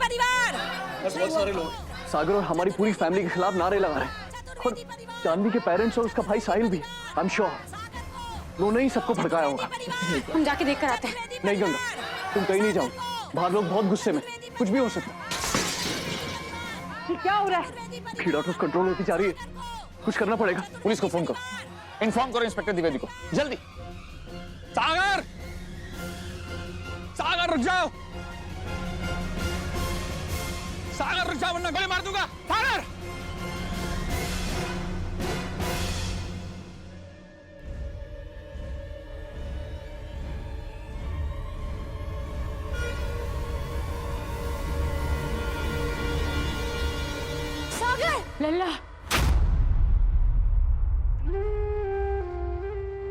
परिवार। बहुत सारे लोग सागर और हमारी पूरी फैमिली के खिलाफ नारे लगा रहे हैं। और जानवी के पेरेंट्स और उसका भाई साहिल भी। आई एम श्योर उन्होंने ही सबको भड़काया होगा। हम जाके देख कर आते हैं। नहीं गंगा, तुम कहीं नहीं जाओ। बाहर लोग बहुत गुस्से में, कुछ भी हो सकता है। क्या हो रहा है? भीड़ आउट ऑफ कंट्रोल होती जा रही है, कुछ करना पड़ेगा। पुलिस को फोन करो, इन्फॉर्म करो इंस्पेक्टर द्विवेदी को, जल्दी। सागर, सागर रुक जाओ, सागर रुक जाओ वरना गोली मार दूंगा। सागर! लल्ला,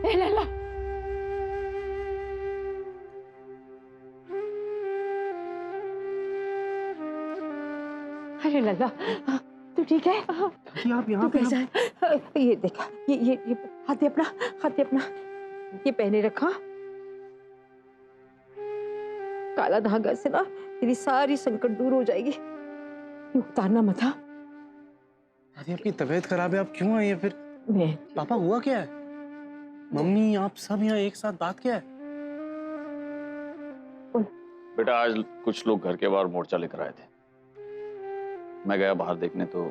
ए लल्ला, अरे लल्ला, तू ठीक है? आप यहाँ पे? ये देखा, ये हाथ दे अपना, हाथ दे अपना, ये पहने रखा। काला धागा से ना तेरी सारी संकट दूर हो जाएगी। ये उतारना मत। हाँ, दादी आपकी तबीयत खराब है, आप क्यों आई है फिर? मैं पापा हुआ क्या है? मम्मी आप सब यहाँ एक साथ, बात क्या है? बेटा आज कुछ लोग घर के बाहर मोर्चा लेकर आए थे, मैं गया बाहर देखने तो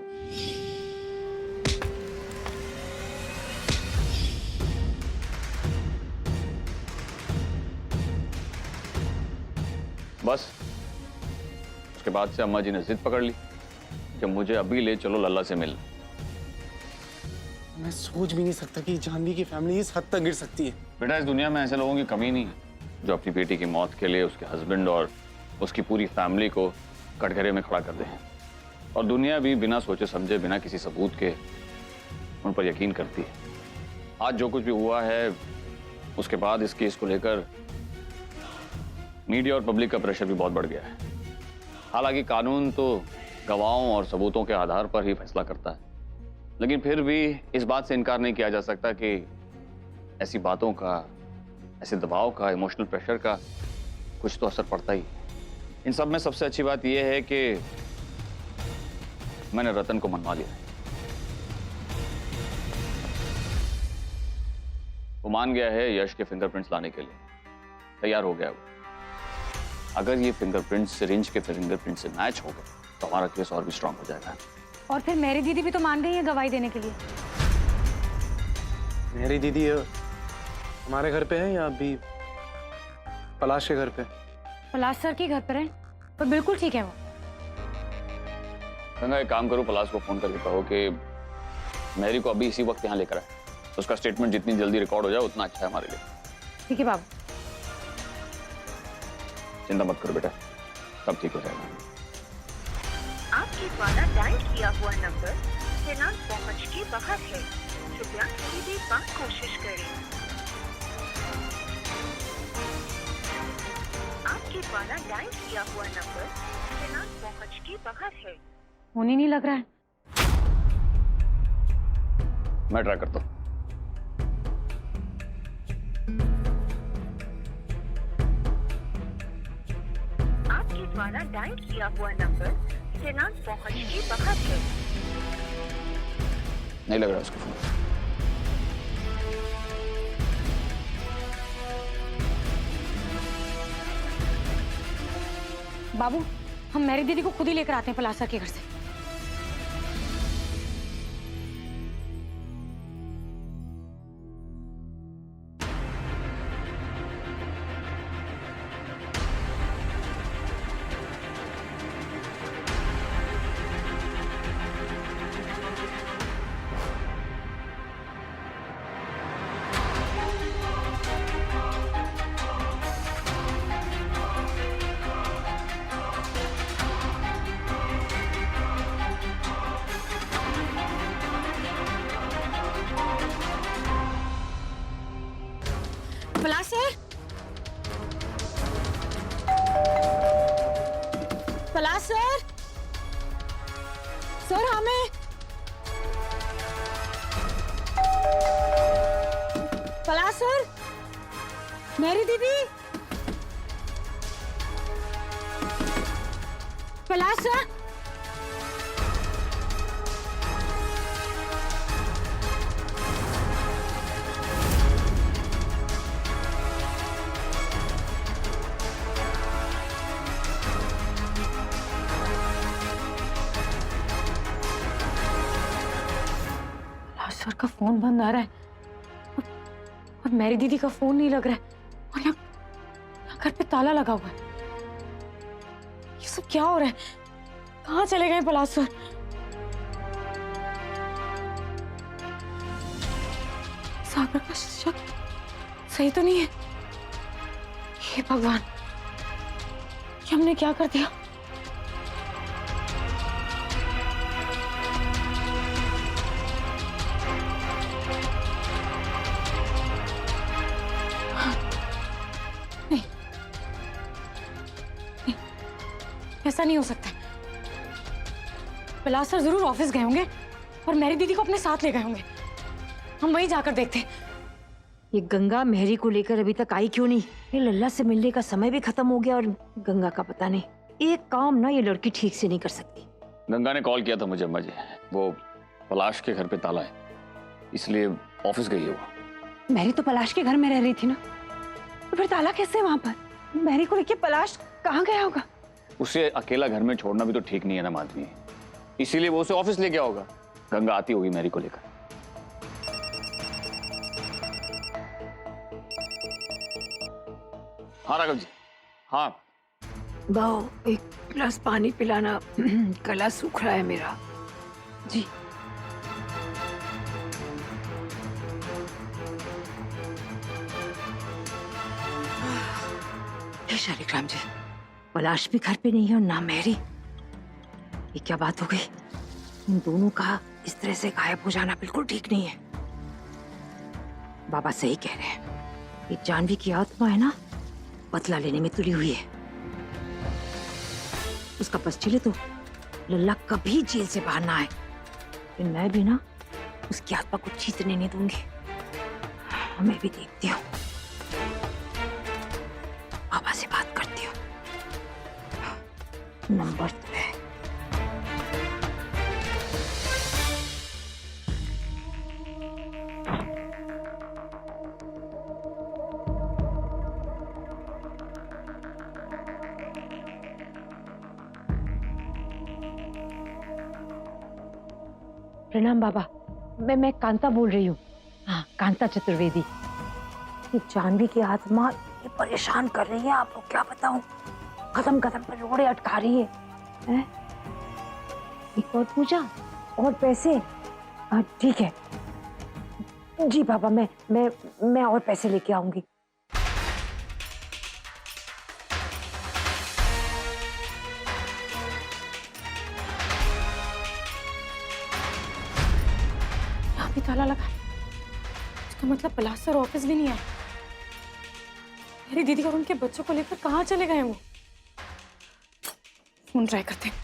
बस उसके बाद से अम्मा जी ने जिद पकड़ ली कि मुझे अभी ले चलो लल्ला से मिलने। मैं सोच भी नहीं सकता कि जानवी की फैमिली इस हद तक गिर सकती है। बेटा इस दुनिया में ऐसे लोगों की कमी नहीं है जो अपनी बेटी की मौत के लिए उसके हस्बैंड और उसकी पूरी फैमिली को कटघरे में खड़ा कर दे हैं, और दुनिया भी बिना सोचे समझे, बिना किसी सबूत के उन पर यकीन करती है। आज जो कुछ भी हुआ है उसके बाद इस केस को लेकर मीडिया और पब्लिक का प्रेशर भी बहुत बढ़ गया है। हालांकि कानून तो गवाहों और सबूतों के आधार पर ही फैसला करता है, लेकिन फिर भी इस बात से इनकार नहीं किया जा सकता कि ऐसी बातों का, ऐसे दबाव का, इमोशनल प्रेशर का कुछ तो असर पड़ता ही। इन सब में सबसे अच्छी बात यह है कि मैंने रतन को मनवा लिया। वो मान गया है यश के फिंगरप्रिंट्स लाने के लिए, तैयार हो गया वो। अगर ये फिंगरप्रिंट्स सिरिंज के फिंगरप्रिंट से मैच हो गए तो हमारा केस और भी स्ट्रांग हो जाएगा। और फिर मेरी दीदी भी तो मान गई है गवाही देने के लिए। मेरी दीदी हमारे घर पे है या अभी पलाश के घर पे? पलाश सर के घर पर है, पर बिल्कुल ठीक है वो। गंगा एक काम करो, पलाश को फोन करके कहो कि मैरी को अभी इसी वक्त यहाँ लेकर आए, तो उसका स्टेटमेंट जितनी जल्दी रिकॉर्ड हो जाए उतना अच्छा है हमारे लिए। ठीक है बाबू। चिंता मत करो बेटा, सब ठीक हो जाएगा। आपके द्वारा डायल किया हुआ नंबर फिलहाल पहुंच के बाहर है, कृपया थोड़ी देर बाद कोशिश करें। आपके द्वारा डायल किया हुआ नंबर फिलहाल पहुंच के बाहर है। होने नहीं लग रहा है। मैं ट्राई करता हूँ। आपके द्वारा डायल किया हुआ नंबर फिलहाल पहुंच के बाहर है। नहीं लग रहा उसका फोन। बाबू, हम मेरी दीदी को खुद ही लेकर आते हैं पलाश सर के घर से। पलाश सर, पलाश सर, सर हमें पलाश सर, मेरी दीदी, पलाश सर। पलाश सर का फोन बंद आ रहा है और मेरी दीदी का फोन नहीं लग रहा है और यहाँ घर पे ताला लगा हुआ है। ये सब क्या हो रहा है? कहाँ चले गए पलाश सर? सागर का शक सही तो नहीं है? हे भगवान, ये हमने क्या कर दिया? नहीं, नहीं, ऐसा नहीं हो सकता। पलाश सर जरूर ऑफिस गए होंगे और मेरी दीदी को अपने साथ ले गए होंगे। हम वहीं जाकर देखते हैं। ये गंगा मेहरी को लेकर अभी तक आई क्यों नहीं? ये लल्ला से मिलने का समय भी खत्म हो गया और गंगा का पता नहीं। एक काम ना ये लड़की ठीक से नहीं कर सकती। गंगा ने कॉल किया था मुझे अम्मा जी, वो पलाश के घर पे ताला है, इसलिए ऑफिस गई है वो। मेहरी तो पलाश के घर में रह रही थी ना, तो फिर ताला कैसे वहां पर? मेहरी को लेके पलाश कहाँ गया होगा? उसे अकेला घर में छोड़ना भी तो ठीक नहीं है ना माधवी, इसीलिए वो उसे ऑफिस ले गया होगा। गंगा आती होगी मैरी को लेकर। हाँ राघव जी, हाँ। बाओ एक गिलास पानी पिलाना, गला सूख रहा है मेरा। जी। हे शालिग्राम जी, पलाश भी घर पे नहीं है और ना मेहरी। ये क्या बात हो गई? इन दोनों का इस तरह से गायब हो जाना बिल्कुल ठीक नहीं है। बाबा सही कह रहे हैं, ये जानवी की आत्मा है ना, बदला लेने में तुली हुई है। उसका बस चले तो लल्ला कभी जेल से बाहर ना आए, फिर मैं भी ना उसकी आत्मा को जीतने नहीं दूंगी। मैं भी देखती हूँ, बाबा से बात करती हूँ। नंबर तो है। प्रणाम बाबा, मैं कांता बोल रही हूँ। हाँ, कांता चतुर्वेदी। ये जानवी की आत्मा ये परेशान कर रही है, आपको क्या बताऊं। कदम कदम पर रोड़े अटका रही है, हैं? एक और पूजा और पैसे। हाँ ठीक है जी बाबा, मैं और पैसे लेके आऊंगी। भी ताला लगा है। इसका मतलब पलाश सर ऑफिस भी नहीं आए। मेरी दीदी और उनके बच्चों को लेकर कहाँ चले गए वो? फोन ट्राई करते हैं।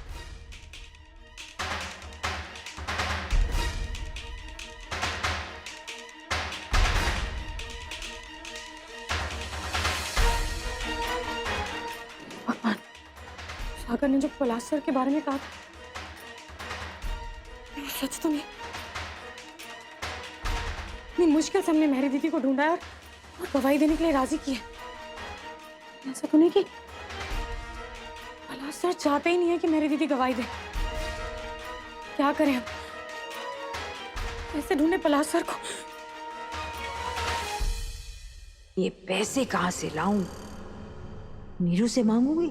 भगवान, सागर ने जो पलाश सर के बारे में कहा था, वो सच तो नहीं? इतनी मुश्किल से हमने मेरी दीदी को ढूंढा है और गवाही देने के लिए राजी किया। ऐसा तो नहीं कि पलाश सर चाहते ही नहीं है कि मेरी दीदी गवाही दे? क्या करें हम? कैसे ढूंढे पलाश सर को? ये पैसे कहाँ से लाऊं? नीरू से मांगूंगी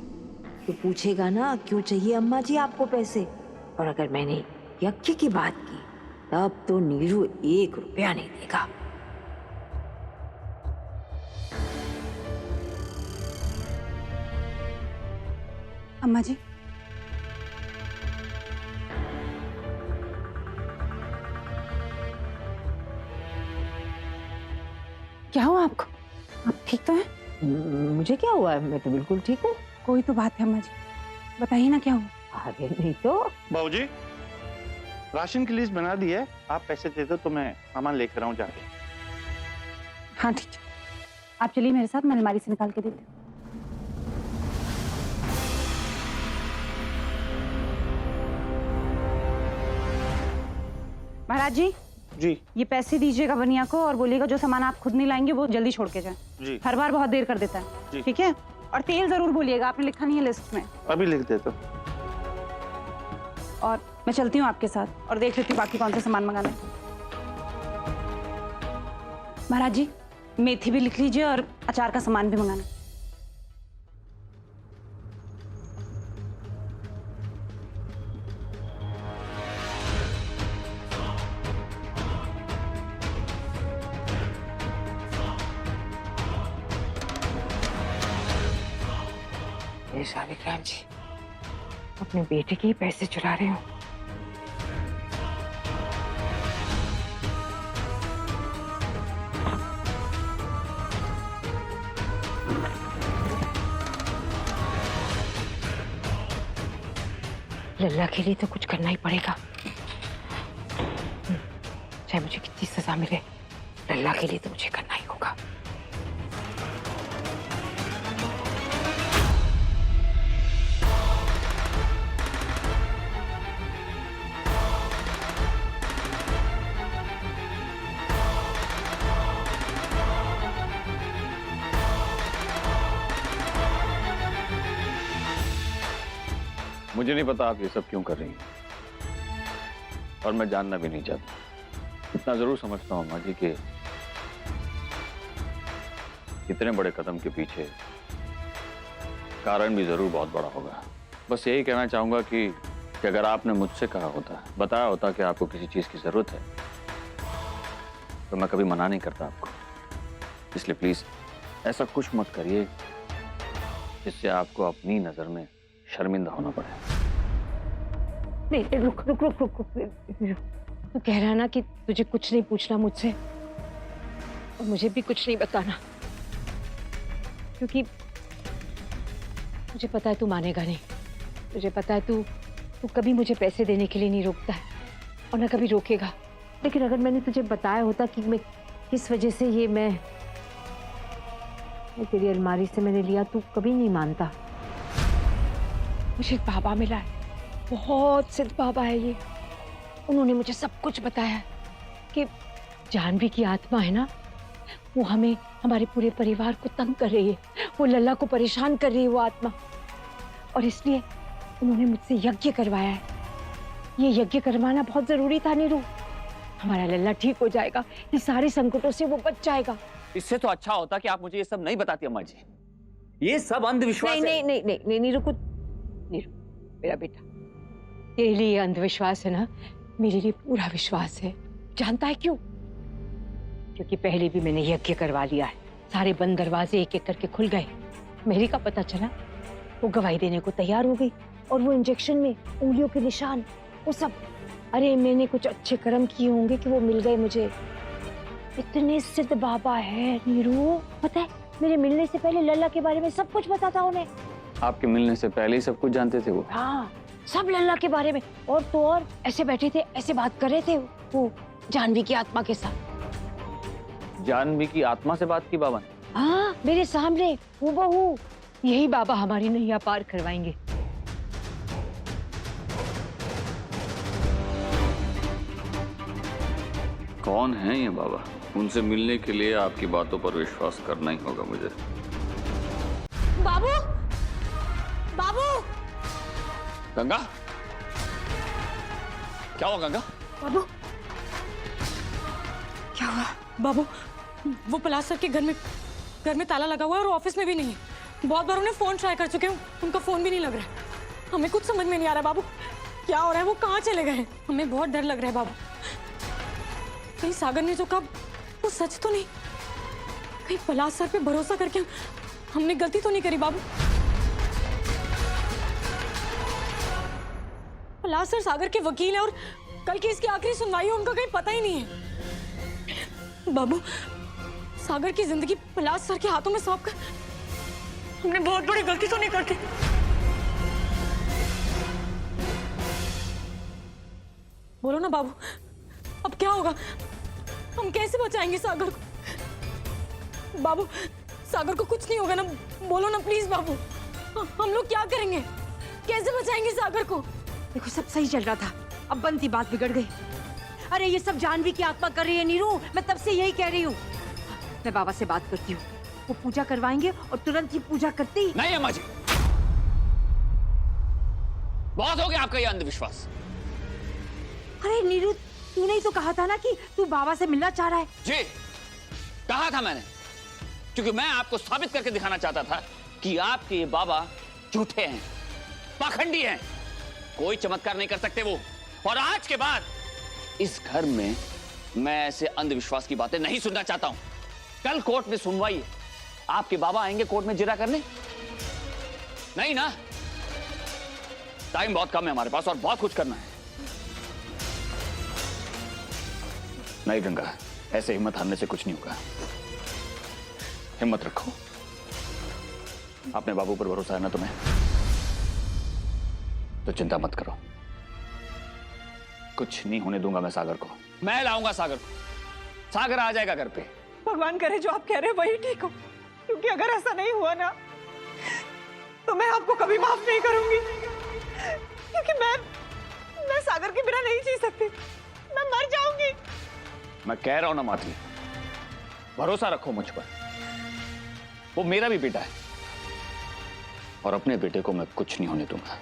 तो पूछेगा ना, क्यों चाहिए अम्मा जी आपको पैसे? और अगर मैंने यज्ञ की बात की तब तो नीरू 1 रुपया नहीं देगा। अम्मा जी, क्या हुआ आपको? आप ठीक तो हैं? मुझे क्या हुआ है? मैं तो बिल्कुल ठीक हूँ। कोई तो बात है अम्मा जी, बताइए ना क्या हुआ? अरे नहीं तो। बाबूजी, राशन की लिस्ट बना दी है, आप पैसे दे दो तो मैं सामान लेकर आऊं जाके। हाँ ठीक है, आप चलिए मेरे साथ, मैं अलमारी से निकाल के देती हूँ। महाराज जी, जी ये पैसे दीजिएगा बनिया को और बोलिएगा जो सामान आप खुद नहीं लाएंगे वो जल्दी छोड़ के जाए। जी हर बार बहुत देर कर देता है। जी। ठीक है, और तेल जरूर बोलिएगा, आपने लिखा नहीं है लिस्ट में। अभी लिख देता हूँ। और मैं चलती हूँ आपके साथ और देख लेती हूँ बाकी कौन सा सामान मंगाना है। महाराज जी, मेथी भी लिख लीजिए और अचार का सामान भी मंगाना। ये शालिग्राम जी अपने बेटे के ही पैसे चुरा रहे हो। लल्ला के लिए तो कुछ करना ही पड़ेगा, चाहे मुझे कितनी सजा मिले, लल्ला के लिए तो मुझे करना ही होगा। मुझे नहीं पता आप ये सब क्यों कर रही हैं, और मैं जानना भी नहीं चाहता। इतना जरूर समझता हूँ अम्मा जी कि इतने बड़े कदम के पीछे कारण भी जरूर बहुत बड़ा होगा। बस यही कहना चाहूंगा कि अगर आपने मुझसे कहा होता, बताया होता कि आपको किसी चीज की जरूरत है, तो मैं कभी मना नहीं करता आपको। इसलिए प्लीज ऐसा कुछ मत करिए जिससे आपको अपनी नजर में शर्मिंदा होना पड़े। नहीं, रुक रुक रुक रुक रुक। तू कह रहा ना कि तुझे कुछ नहीं पूछना मुझसे और मुझे भी कुछ नहीं बताना, क्योंकि मुझे पता है तू मानेगा नहीं। मुझे पता है तू कभी मुझे पैसे देने के लिए नहीं रोकता है और ना कभी रोकेगा। लेकिन अगर मैंने तुझे बताया होता कि मैं किस वजह से ये मैं तेरी अलमारी से मैंने लिया, तू कभी नहीं मानता। मुझे बाबा मिला है, बहुत सिद्ध बाबा है ये। उन्होंने मुझे सब कुछ बताया कि जानवी की आत्मा है ना, वो हमें, हमारे पूरे परिवार को तंग कर रही है, वो लल्ला को परेशान कर रही है वो आत्मा, और इसलिए उन्होंने मुझसे यज्ञ करवाया है। ये यज्ञ करवाना बहुत जरूरी था नीरू। हमारा लल्ला ठीक हो जाएगा, ये सारे संकटों से वो बच जाएगा। इससे तो अच्छा होता कि आप मुझे ये सब नहीं बताती अम्मा जी। ये सब अंधविश्वास नहीं नहीं नहीं नहीं नहीं नीरू, कुछ नीरू मेरा बेटा, तेरे लिए अंधविश्वास है ना, मेरे लिए पूरा विश्वास है। जानता है क्यों? क्योंकि पहले भी मैंने यज्ञ करवा लिया है, सारे बंद दरवाजे एक एक करके खुल गए। मेरी का पता चला, वो गवाही देने को तैयार हो गई, और वो इंजेक्शन में उंगलियों के निशान, वो सब, अरे मैंने कुछ अच्छे कर्म किए होंगे कि वो मिल गए मुझे। इतने सिद्ध बाबा है नीरू, पता है मेरे मिलने से पहले लल्ला के बारे में सब कुछ पता था उन्हें। आपके मिलने से पहले ही सब कुछ जानते थे वो? हाँ, सब लल्ला के बारे में, और तो और ऐसे बैठे थे, ऐसे बात कर रहे थे वो जानवी की आत्मा के साथ। जानवी की आत्मा से बात की बाबा ने? हाँ, मेरे सामने हूबहू। यही बाबा हमारी नैया पार करवाएंगे। कौन है ये बाबा? उनसे मिलने के लिए आपकी बातों पर विश्वास करना ही होगा मुझे। बाबू, बाबू, गंगा, क्या हुआ गंगा? बाबू, क्या हुआ? बाबू, वो पलाश सर के घर में ताला लगा हुआ है और ऑफिस में भी नहीं है। बहुत बार उन्हें फोन ट्राई कर चुके हैं, उनका फोन भी नहीं लग रहा है। हमें कुछ समझ में नहीं आ रहा बाबू, क्या हो रहा है, वो कहाँ चले गए? हमें बहुत डर लग रहा है बाबू। कहीं सागर ने जो कहा वो सच तो नहीं? कहीं पलाश सर पे भरोसा करके हमने गलती तो नहीं करी बाबू? पलाश सर सागर के वकील है और कल की इसकी आखिरी सुनवाई है, उनका कहीं पता ही नहीं है। बाबू, सागर की जिंदगी पलाश सर के हाथों में सौंप कर हमने बहुत बड़ी गलती तो नहीं करती? बोलो ना बाबू, अब क्या होगा? हम कैसे बचाएंगे सागर को? बाबू, सागर को कुछ नहीं होगा ना? बोलो ना प्लीज बाबू, हम लोग क्या करेंगे? कैसे बचाएंगे सागर को? देखो सब सही चल रहा था, अब बनती बात बिगड़ गई। अरे ये सब जानवी की आत्मा कर रही है नीरू, मैं तब से यही कह रही हूँ। मैं बाबा से बात करती हूँ, वो पूजा करवाएंगे और तुरंत ही पूजा करते ही। नहीं अम्मा जी, बहुत हो गया आपका ये अंधविश्वास। अरे नीरू, तूने ही तो कहा था ना कि तू बाबा से मिलना चाह रहा है। जी कहा था मैंने, क्योंकि मैं आपको साबित करके दिखाना चाहता था कि आपके ये बाबा झूठे हैं, पाखंडी हैं, कोई चमत्कार नहीं कर सकते वो। और आज के बाद इस घर में मैं ऐसे अंधविश्वास की बातें नहीं सुनना चाहता हूं। कल कोर्ट में सुनवाई है, आपके बाबा आएंगे कोर्ट में जिरा करने? नहीं ना, टाइम बहुत कम है हमारे पास और बहुत कुछ करना है। नहीं गंगा, ऐसे हिम्मत हारने से कुछ नहीं होगा। हिम्मत रखो, अपने बाबू पर भरोसा है ना तुम्हें, तो चिंता मत करो। कुछ नहीं होने दूंगा मैं सागर को। मैं लाऊंगा सागर को, सागर आ जाएगा घर पे। भगवान करे जो आप कह रहे हैं वही ठीक हो, क्योंकि अगर ऐसा नहीं हुआ ना तो मैं आपको कभी माफ नहीं करूंगी, क्योंकि मैं सागर के बिना नहीं जी सकती, मैं मर जाऊंगी। मैं कह रहा हूं ना माधवी, भरोसा रखो मुझ पर, वो मेरा भी बेटा है और अपने बेटे को मैं कुछ नहीं होने दूंगा।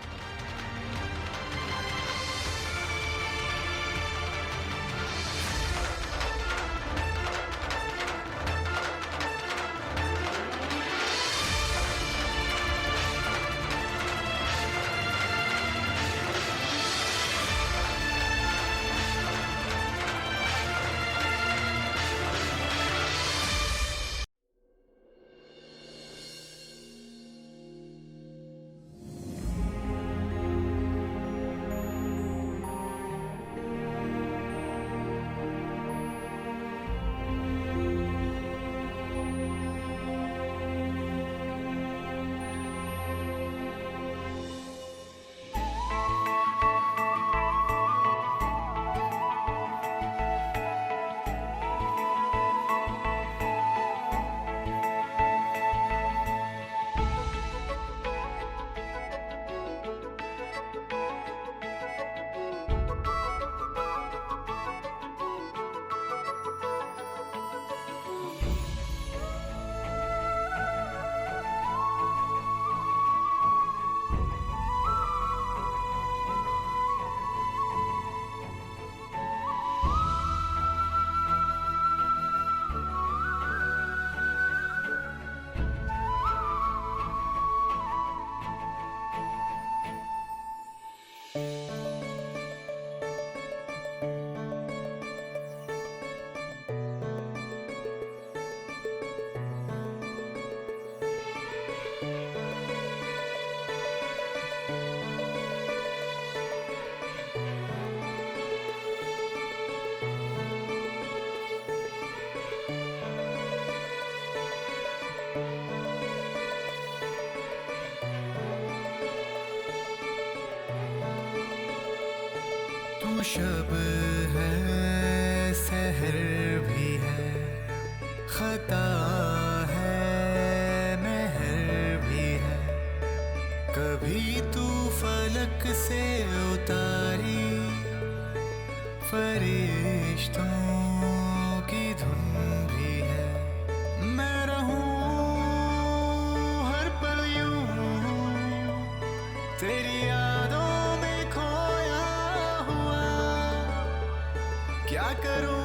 शब है, सहर भी है, खता है, महर भी है, कभी तू फलक से उतारी फरिश्तों की धुन भी है। मैं रहूं हर पल यूं तेरी यादों में खोया हुआ, क्या करूं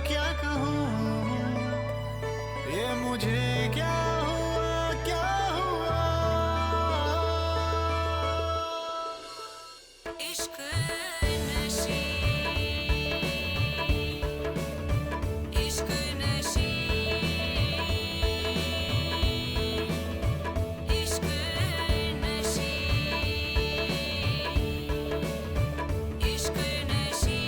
क्या कहूं, ये मुझे क्या हुआ क्या हुआ। इश्क नशी, इश्क नशी, इश्क नशी, इश्क नशी।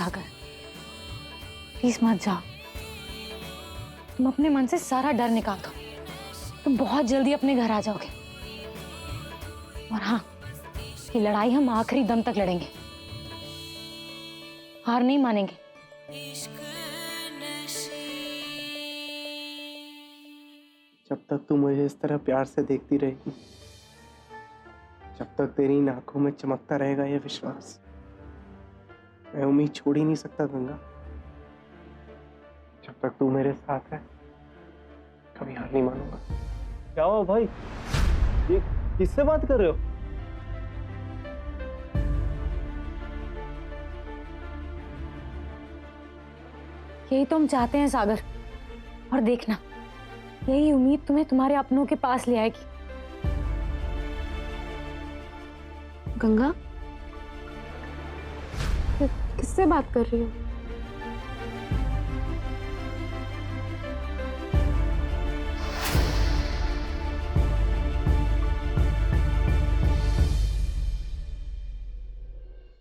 सागर, प्लीज मत जाओ। तुम अपने मन से सारा डर निकाल दो, तुम बहुत जल्दी अपने घर आ जाओगे। और हाँ, ये लड़ाई हम आखिरी दम तक लड़ेंगे, हार नहीं मानेंगे। जब तक तू मुझे इस तरह प्यार से देखती रहेगी, जब तक तेरी इन आंखों में चमकता रहेगा ये विश्वास, मैं उम्मीद छोड़ ही नहीं सकता गंगा। जब तक तू मेरे साथ है, कभी हार नहीं मानूंगा। क्या हुआ भाई, ये किससे बात कर रहे हो? यही तो हम चाहते हैं सागर, और देखना यही उम्मीद तुम्हें तुम्हारे अपनों के पास ले आएगी। गंगा, किससे बात कर रही हो?